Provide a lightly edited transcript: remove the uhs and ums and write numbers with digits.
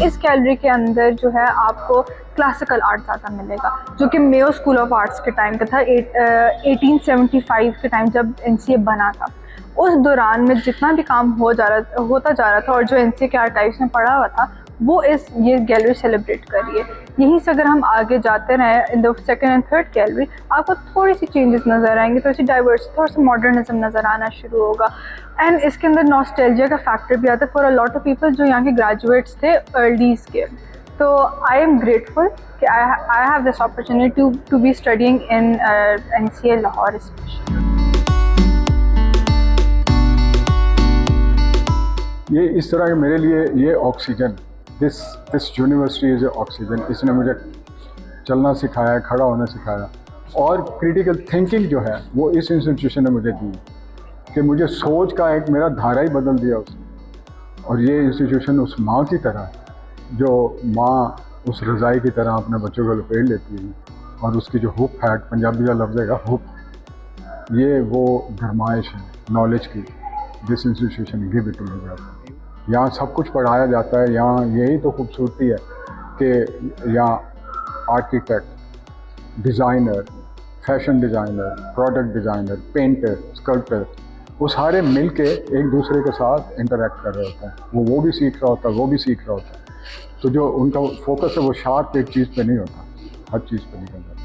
इस गैलरी के अंदर जो है आपको क्लासिकल आर्ट ज़्यादा मिलेगा, जो कि मेयो स्कूल ऑफ आर्ट्स के टाइम का था। 1875 के टाइम जब NCA बना था, उस दौरान में जितना भी काम होता जा रहा था और जो NCA के आर्काइव्स में पड़ा हुआ था वो ये गैलरी सेलिब्रेट कर रही है। यहीं से अगर हम आगे जाते रहें in the second and third gallery, आपको थोड़ी सी चेंजेस नज़र आएंगे, थोड़ी सी डाइवर्सिटी, थोड़ा सा मॉडर्निज्म नज़र आना शुरू होगा। एंड इसके अंदर नॉस्टैल्जिया का फैक्टर भी आता है for a lot of people जो यहाँ के ग्रेजुएट्स थे अर्लीज़ के। तो आई एम ग्रेटफुल कि I have this opportunity to be studying इन NCA लाहौर स्पेशली। ये इस तरह के मेरे लिए ये oxygen, this university is oxygen. इसने मुझे चलना सिखाया, खड़ा होना सिखाया, और क्रिटिकल थिंकिंग जो है वो इस इंस्टीट्यूशन ने मुझे दी कि मुझे सोच का एक मेरा धारा ही बदल दिया उसने। और ये इंस्टीट्यूशन उस माँ की तरह, जो माँ उस रज़ाई की तरह अपने बच्चों को लपेट लेती है, और उसकी जो हुक है, पंजाबी का लफ्ज़ है हुक, ये वो गरमाइश है नॉलेज की। This institution give it to me. यहाँ सब कुछ पढ़ाया जाता है। यहाँ यही तो खूबसूरती है कि यहाँ architect, designer, fashion designer, product designer, painter, sculptor, वो सारे मिल के एक दूसरे के साथ इंटरेक्ट कर रहे होते हैं। वो भी सीख रहा होता है, वो भी सीख रहा होता है। तो जो उनका फोकस है वो शार्प एक चीज़ पे नहीं होता, हर चीज़ पे नहीं करता।